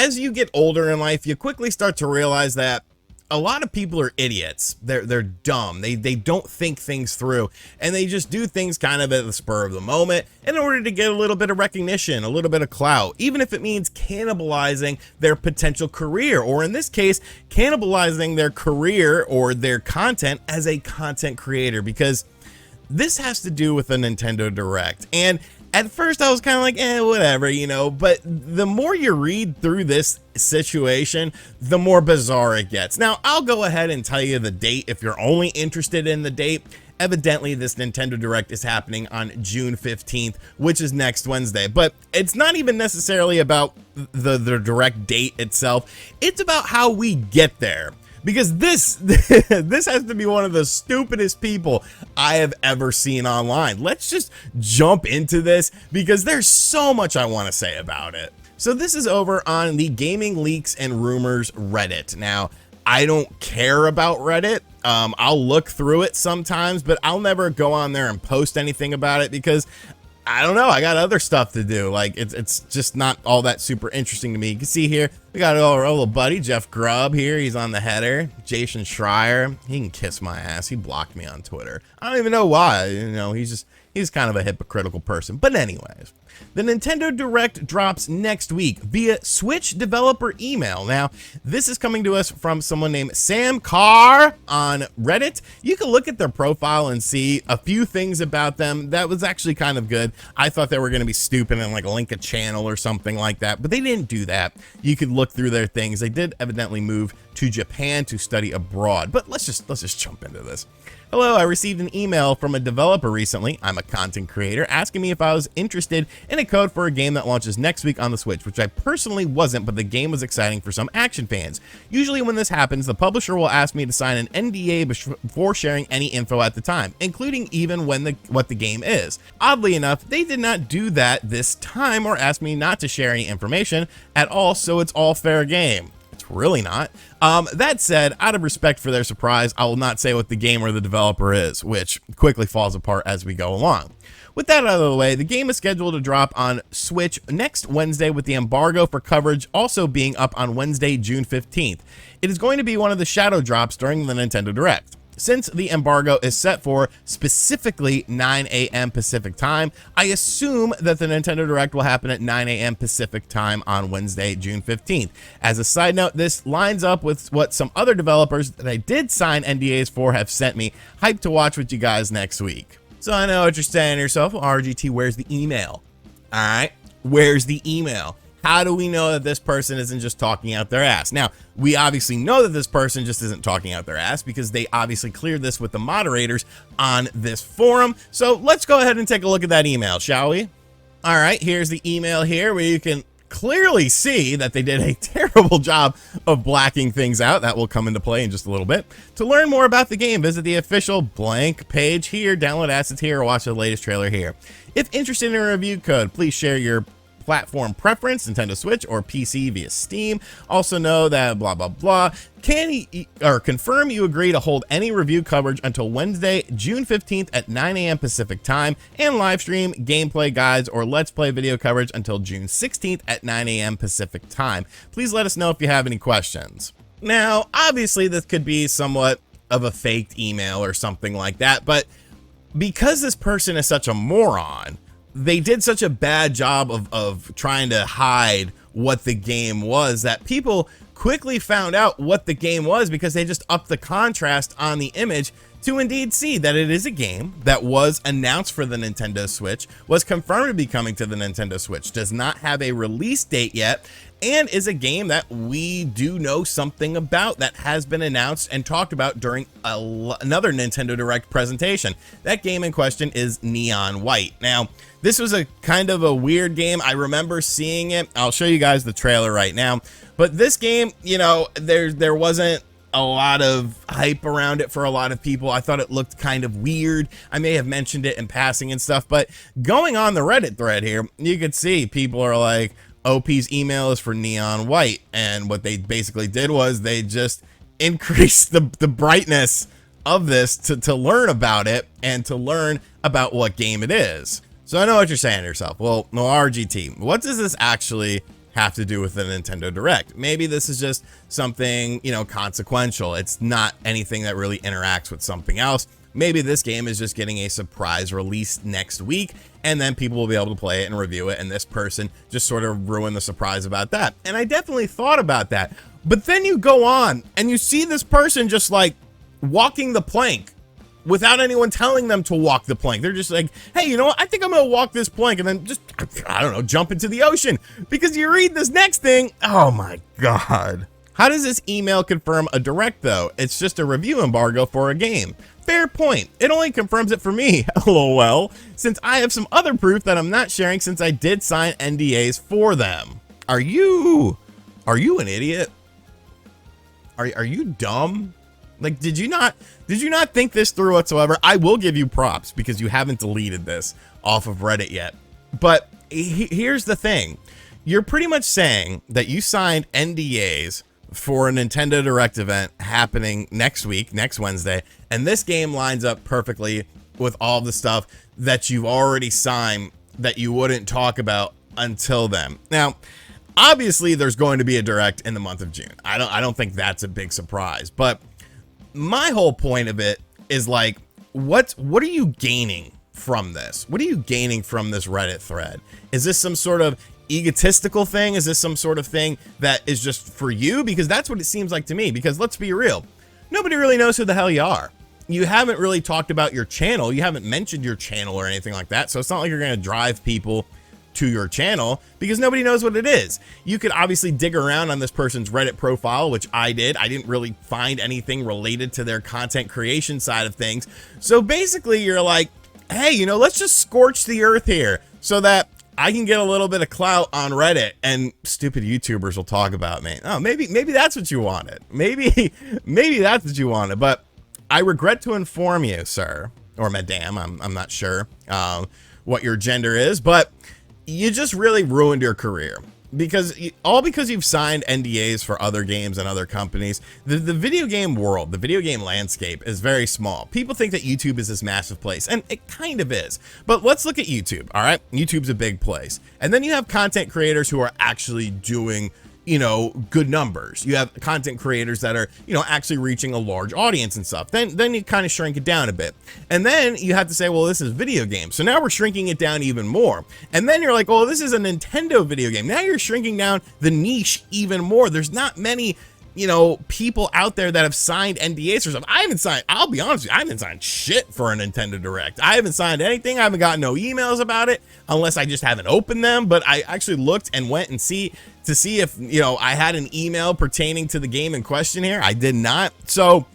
as you get older in life, you quickly start to realize that a lot of people are idiots. They're dumb. They don't think things through, and they just do things kind of at the spur of the moment in order to get a little bit of recognition, a little bit of clout, even if it means cannibalizing their potential career, or in this case, cannibalizing their career or their content as a content creator, because this has to do with a Nintendo Direct. And at first I was kind of like, whatever, you know, but the more you read through this situation, the more bizarre it gets. Now, I'll go ahead and tell you the date if you're only interested in the date. Evidently, this Nintendo Direct is happening on June 15th, which is next Wednesday, but it's not even necessarily about the direct date itself. It's about how we get there. Because this has to be one of the stupidest people I have ever seen online. Let's just jump into this because there's so much I want to say about it. So this is over on the Gaming Leaks and Rumors Reddit. Now, I don't care about Reddit. I'll look through it sometimes, but I'll never go on there and post anything about it because I don't know, I got other stuff to do. Like, it's just not all that super interesting to me. You can see here, we got our little buddy, Jeff Grubb here. He's on the header. Jason Schreier, he can kiss my ass. He blocked me on Twitter. I don't even know why. You know, he's kind of a hypocritical person. But anyways, the Nintendo Direct drops next week via Switch developer email. Now, this is coming to us from someone named Sam Carr on Reddit. You can look at their profile and see a few things about them. That was actually kind of good. I thought they were going to be stupid and like link a channel or something like that, but they didn't do that. You could look through their things. They did evidently move to Japan to study abroad, but let's just jump into this. Hello, I received an email from a developer recently. I'm a content creator, asking me if I was interested in a code for a game that launches next week on the Switch, which I personally wasn't, but the game was exciting for some action fans. Usually when this happens, the publisher will ask me to sign an NDA before sharing any info at the time, including even what the game is. Oddly enough, they did not do that this time or ask me not to share any information at all, so it's all fair game. It's really not. That said, out of respect for their surprise, I will not say what the game or the developer is, which quickly falls apart as we go along. With that out of the way, the game is scheduled to drop on Switch next Wednesday, with the embargo for coverage also being up on Wednesday, June 15th. It is going to be one of the shadow drops during the Nintendo Direct. Since the embargo is set for specifically 9 a.m. Pacific time, I assume that the Nintendo Direct will happen at 9 a.m. Pacific time on Wednesday, June 15th. As a side note, this lines up with what some other developers that I did sign NDAs for have sent me. Hyped to watch with you guys next week. So I know what you're saying to yourself, well, RGT, where's the email? All right, where's the email? How do we know that this person isn't just talking out their ass? Now, we obviously know that this person just isn't talking out their ass because they obviously cleared this with the moderators on this forum. So let's go ahead and take a look at that email, shall we? All right, here's the email here where you can clearly see that they did a terrible job of blacking things out. That will come into play in just a little bit. To learn more about the game, visit the official blank page here, download assets here, or watch the latest trailer here. If interested in a review code, please share your platform preference, Nintendo Switch or PC via Steam. Also know that blah blah blah. Confirm you agree to hold any review coverage until Wednesday, June 15th at 9 a.m. Pacific time, and live stream gameplay guides or let's play video coverage until June 16th at 9 a.m. Pacific time. Please let us know if you have any questions. Now, obviously this could be somewhat of a faked email or something like that, but because this person is such a moron, they did such a bad job of trying to hide what the game was that people quickly found out what the game was because they just upped the contrast on the image to indeed see that it is a game that was announced for the Nintendo Switch, was confirmed to be coming to the Nintendo Switch, does not have a release date yet, and is a game that we do know something about that has been announced and talked about during another Nintendo Direct presentation. That game in question is Neon White. Now, this was a kind of a weird game. I remember seeing it. I'll show you guys the trailer right now. But this game, you know, there wasn't a lot of hype around it for a lot of people. I thought it looked kind of weird. I may have mentioned it in passing and stuff, but going on the Reddit thread here, you could see people are like, OP's email is for Neon White. And what they basically did was they just increased the brightness of this to learn about it and to learn about what game it is. So I know what you're saying to yourself. Well, no, RGT, what does this actually have to do with the Nintendo Direct. Maybe this is just something, you know, consequential. It's not anything that really interacts with something else. Maybe this game is just getting a surprise release next week, and then people will be able to play it and review it, and this person just sort of ruined the surprise about that. And I definitely thought about that. But then you go on and you see this person just like walking the plank without anyone telling them to walk the plank. They're just like, hey, you know what? I think I'm going to walk this plank, and then just, I don't know, jump into the ocean. Because you read this next thing. Oh my God. How does this email confirm a direct though? It's just a review embargo for a game. Fair point. It only confirms it for me, lol, since I have some other proof that I'm not sharing since I did sign NDAs for them. Are you an idiot? Are you dumb? Like, did you not think this through whatsoever? I will give you props because you haven't deleted this off of Reddit yet. But here's the thing. You're pretty much saying that you signed NDAs for a Nintendo Direct event happening next week, next Wednesday, and this game lines up perfectly with all the stuff that you've already signed that you wouldn't talk about until then. Now, obviously there's going to be a Direct in the month of June. I don't think that's a big surprise, but my whole point of it is like, what are you gaining from this? What are you gaining from this Reddit thread? Is this some sort of egotistical thing? Is this some sort of thing that is just for you? Because that's what it seems like to me. Because let's be real, nobody really knows who the hell you are. You haven't really talked about your channel. You haven't mentioned your channel or anything like that. So it's not like you're going to drive people to your channel because nobody knows what it is. You could obviously dig around on this person's Reddit profile, which I did. I didn't really find anything related to their content creation side of things. So basically you're like, hey, you know, let's just scorch the earth here so that I can get a little bit of clout on Reddit and stupid YouTubers will talk about me. Oh, maybe that's what you wanted. Maybe that's what you wanted. But I regret to inform you, sir, or madam, I'm not sure what your gender is, but you just really ruined your career because you've signed NDAs for other games and other companies. The video game world, the video game landscape is very small. People think that YouTube is this massive place, and it kind of is. But let's look at YouTube, all right? YouTube's a big place. And then you have content creators who are actually doing, you know, good numbers. You have content creators that are, you know, actually reaching a large audience and stuff. Then you kind of shrink it down a bit. And then you have to say, well, this is video games. So now we're shrinking it down even more. And then you're like, oh, this is a Nintendo video game. Now you're shrinking down the niche even more. There's not many, you know, people out there that have signed NDAs or something. I haven't signed, I'll be honest with you, I haven't signed shit for a Nintendo Direct. I haven't signed anything. I haven't gotten no emails about it unless I just haven't opened them. But I actually looked and went and see if, you know, I had an email pertaining to the game in question here. I did not. So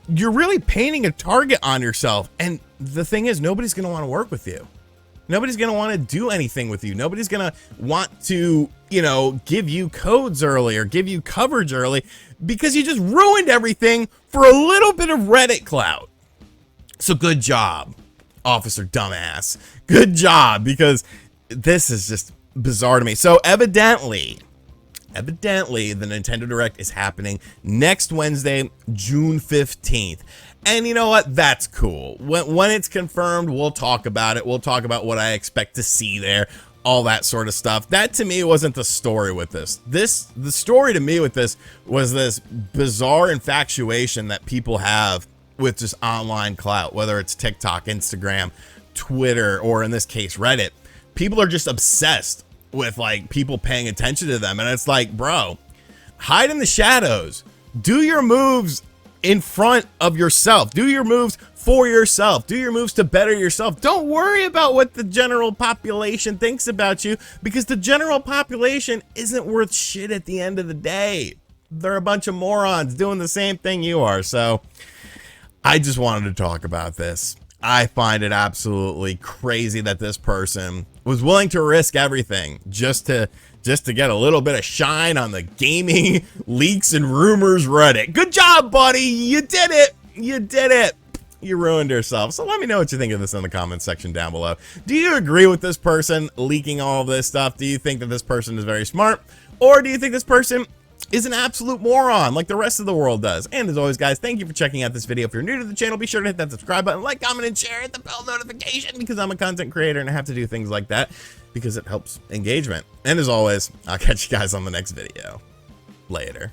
you're really painting a target on yourself. And the thing is, nobody's going to want to work with you. Nobody's going to want to do anything with you. Nobody's going to want to, you know, give you codes early or give you coverage early because you just ruined everything for a little bit of Reddit clout. So good job, Officer Dumbass. Good job, because this is just bizarre to me. So evidently the Nintendo Direct is happening next Wednesday, June 15th. And you know what? That's cool. When it's confirmed, we'll talk about it. We'll talk about what I expect to see there, all that sort of stuff. That to me wasn't the story with this. The story to me with this was this bizarre infatuation that people have with just online clout, whether it's TikTok, Instagram, Twitter, or in this case, Reddit. People are just obsessed with like people paying attention to them. And it's like, bro, hide in the shadows. Do your moves in front of yourself. Do your moves for yourself. Do your moves to better yourself. Don't worry about what the general population thinks about you, because the general population isn't worth shit at the end of the day. They're a bunch of morons doing the same thing you are. So I just wanted to talk about this. I find it absolutely crazy that this person was willing to risk everything just to get a little bit of shine on the gaming leaks and rumors Reddit. Good job, buddy. You did it. You did it. You ruined yourself. So let me know what you think of this in the comments section down below. Do you agree with this person leaking all of this stuff? Do you think that this person is very smart? Or do you think this person is an absolute moron like the rest of the world does. And as always, guys, thank you for checking out this video. If you're new to the channel, be sure to hit that subscribe button, like, comment, and share, hit the bell notification, because I'm a content creator and I have to do things like that because it helps engagement. And as always, I'll catch you guys on the next video. Later.